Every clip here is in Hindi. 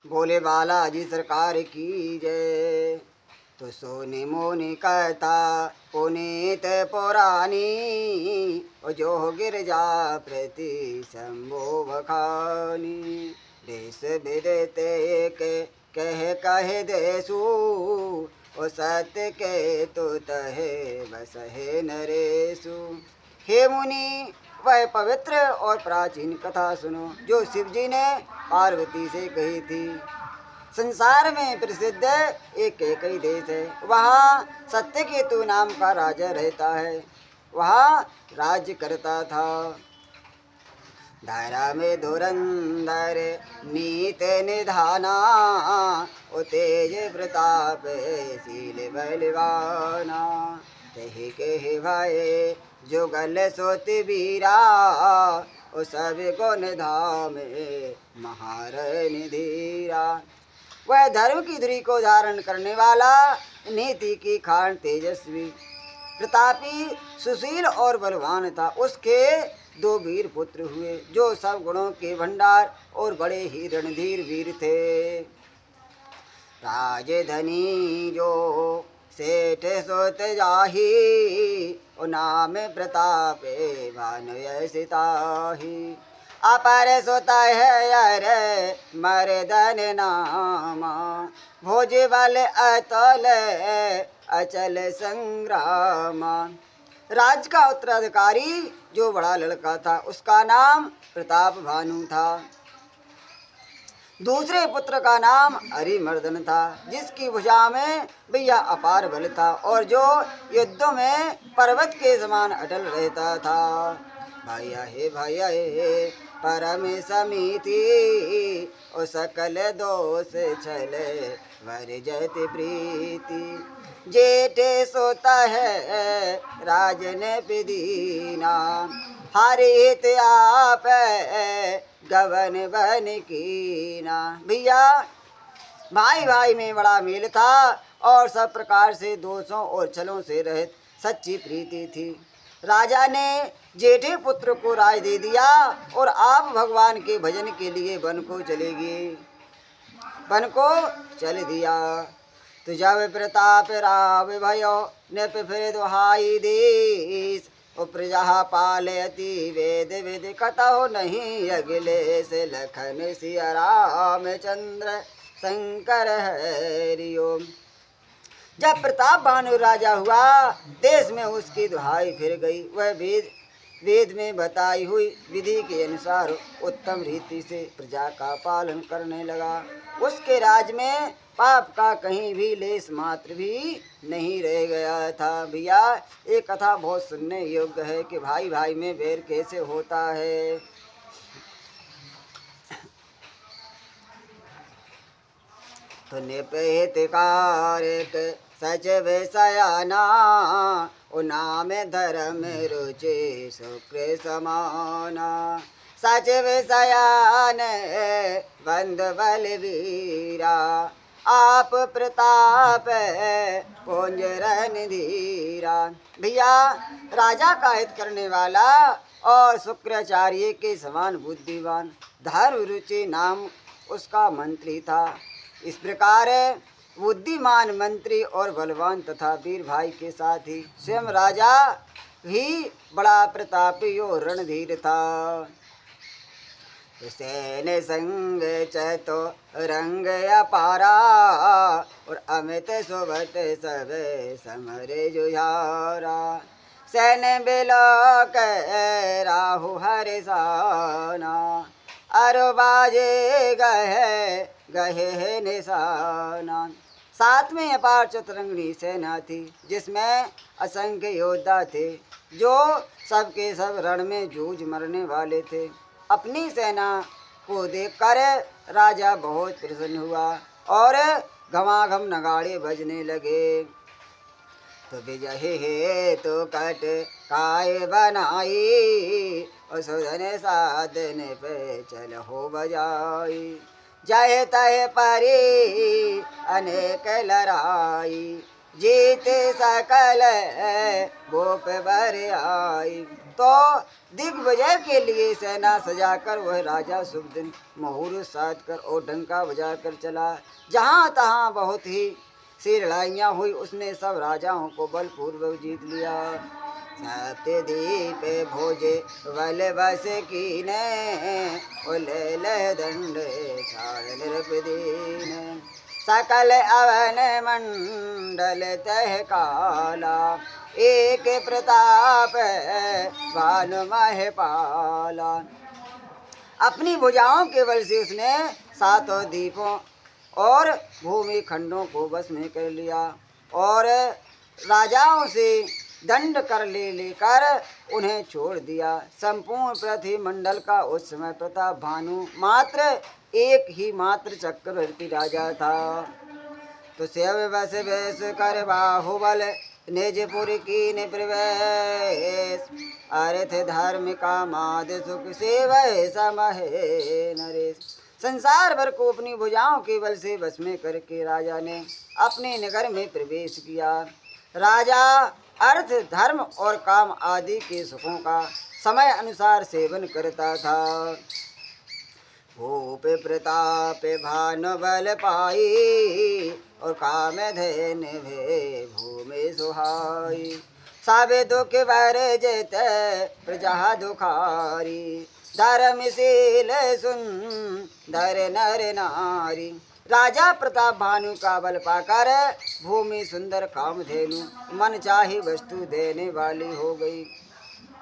बोले बालाजी सरकार की जय। तो सोनी मोनी कहता पुनीत पुरानी, जो गिरजा प्रति शंभो बखानी। देश विदेश एक कह देसु, ओ सत्य के तो तहे बस है नरेशु। हे मुनि, वह पवित्र और प्राचीन कथा सुनो जो शिवजी ने पार्वती से कही थी। संसार में प्रसिद्ध एक ही देश है, वहाँ सत्यकेतु नाम का राजा रहता है। वहाँ राज्य करता था। धारा में धुरंधर नीत निधाना, ओ तेज प्रताप शील बलवाना। तही के भाई जुगल सोत वीरा, ओ सब गुण धाम महारणी धीरा। वह धर्म की धुरी को धारण करने वाला, नीति की खान तेजस्वी, प्रतापी, सुशील और बलवान था। उसके 2 वीर पुत्र हुए जो सब गुणों के भंडार और बड़े ही रणधीर वीर थे। राजधनी जो सेठ सोत जाही, ओ नाम प्रताप भानु सिताही। अपर सोता है अरे मर्दन नामा, भोज बल अतल अचल संग्रामा। राज का उत्तराधिकारी जो बड़ा लड़का था, उसका नाम प्रताप भानु था। दूसरे पुत्र का नाम हरिमर्दन था, जिसकी भुजा में भैया अपार बल था और जो युद्धों में पर्वत के समान अटल रहता था। भैया हे परम समिति, ओ सकल दोष छल वर्जत प्रीति। जेठे सोता है राजन विदीना, हरित आप गवन बन कीना। भैया भाई भाई में बड़ा मेल था और सब प्रकार से दोषों और छलों से रहित सच्ची प्रीति थी। राजा ने जेठे पुत्र को राज दे दिया और आप भगवान के भजन के लिए वन को चल दिया। तो जब प्रताप राव भयो नृप फिर दुहाई देश, ओ प्रजा पालयति वेद वेद कथो नहीं अगले से। लखन सिया रामचंद्र शंकर हरि ओम। जब प्रताप भानु राजा हुआ, देश में उसकी दुहाई फिर गई। वह वेद में बताई हुई विधि के अनुसार उत्तम रीति से प्रजा का पालन करने लगा। उसके राज में पाप का कहीं भी लेस मात्र भी नहीं रह गया था। भैया एक कथा बहुत सुनने योग्य है कि भाई भाई में बैर कैसे होता है। तो निपहित कारक सचिव सयाना, ओ नाम धर्म रुचि शुक्र समाना। सचिव सयान बंद बलवीरा, आप प्रताप पुंज रणधीरा। भैया राजा का हित करने वाला और शुक्राचार्य के समान बुद्धिवान, धर्म रुचि नाम उसका मंत्री था। इस प्रकार बुद्धिमान मंत्री और बलवान तथा वीर भाई के साथ ही स्वयं राजा भी बड़ा प्रतापी और रणधीर था। सैन संग चतो रंग अपारा, और अमित सोबत सब समरे जुझारा। सैन बिलोक राहु हरिसाना, अरो बाजे गहे निशाना। साथ में अपार चतुरंगनी सेना थी, जिसमें असंख्य योद्धा थे जो सबके सब रण में जूझ मरने वाले थे। अपनी सेना को देखकर राजा बहुत प्रसन्न हुआ और घमाघम नगाड़े बजने लगे। तो विजय हे तो कट काय बनाई, और सुधन साधन पे चल हो बजाई। जय तय परी अनेक लड़ाई, जीते सकल भूप भर आई। तो दिग्विजय के लिए सेना सजाकर वह राजा शुभ दिन मुहूर्त साध कर और डंका बजाकर चला। जहाँ तहाँ बहुत ही सी लड़ाइयाँ हुई, उसने सब राजाओं को बलपूर्वक जीत लिया। सत्यदीप भोजे बल बस कीने, उले दंड छाड़ नृपदीन। सकल अवन मंडल तह काला, एक प्रताप भानु महपाला। अपनी भुजाओं के बल से उसने सातों द्वीपों और भूमि खंडों को वश में कर लिया और राजाओं से दंड कर लेकर उन्हें छोड़ दिया। संपूर्ण पृथ्वी मंडल का उस समय प्रताप भानु मात्र एक ही मात्र चक्रवर्ती राजा था। तो सेव बस वेश कर बाहुबल, निजपुर की प्रवेश। अर्थ धर्म कामाद सुख सेवय समहे नरेश। संसार भर को अपनी भुजाओं के बल से वश में करके राजा ने अपने नगर में प्रवेश किया। राजा अर्थ धर्म और काम आदि के सुखों का समय अनुसार सेवन करता था। भूप प्रताप भानु बल पाई, और काम धन भे भूमि सुहाई। सब दुख भर जत प्रजा दुखारी, धर्मशील सुंदर नर नारी। राजा प्रताप भानु का बल पाकर भूमि सुंदर कामधेनु मन चाहे वस्तु देने वाली हो गई।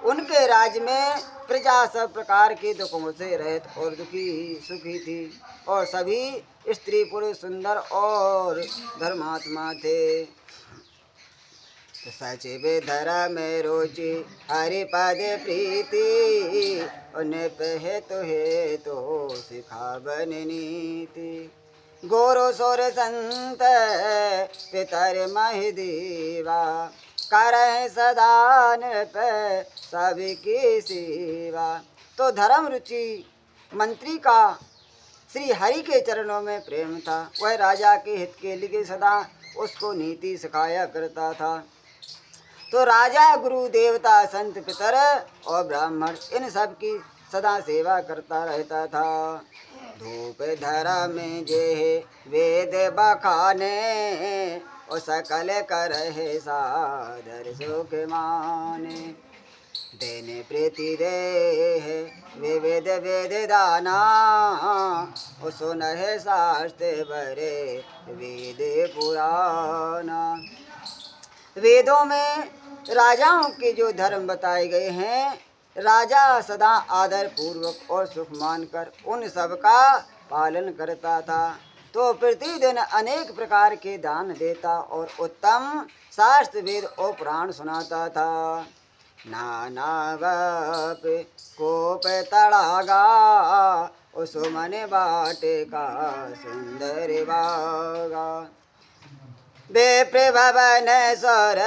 उनके राज्य में प्रजा सब प्रकार के दुखों से रहित और दुखी सुखी थी और सभी स्त्री पुरुष सुंदर और धर्मात्मा थे। सचिव धर्म रोचि हरि पद प्रीति, उन्हें पहे तो सिखावन नीति। गोरो सोर संत पितर मह दीवा, करह सदान पे सबकी सेवा। तो धर्म रुचि मंत्री का श्री हरि के चरणों में प्रेम था। वह राजा के हित के लिए सदा उसको नीति सिखाया करता था। तो राजा गुरु देवता संत पितर और ब्राह्मण इन सब की सदा सेवा करता रहता था। धूप धरा में जे वेद बखाने, और सकल करहे सादर सुख माने। देने प्रीति देह विविध वेद दाना, और सुनहे शास्त्र बरे वेद पुराना। वेदों में राजाओं के जो धर्म बताए गए हैं, राजा सदा आदर पूर्वक और सुख मानकर उन सब का पालन करता था। तो प्रतिदिन अनेक प्रकार के दान देता और उत्तम शास्त्र वेद और पुराण सुनाता था। नाना बाप कोप तड़ागा, उस मन बाटे का सुंदर बागा। बेप्र भवन सर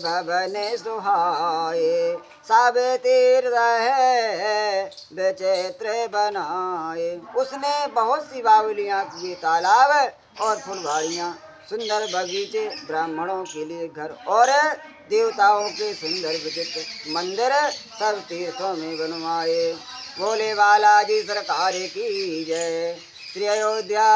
भवन सुहाए, सब तीर्थ है विचित्र बनाए। उसने बहुत सी बावलियाँ किए, तालाब और फुलवाड़ियाँ, सुंदर बगीचे, ब्राह्मणों के लिए घर और देवताओं के सुंदर विचित्र मंदिर सब तीर्थों में बनवाए। बोले बालाजी सरकार की जय। श्री अयोध्या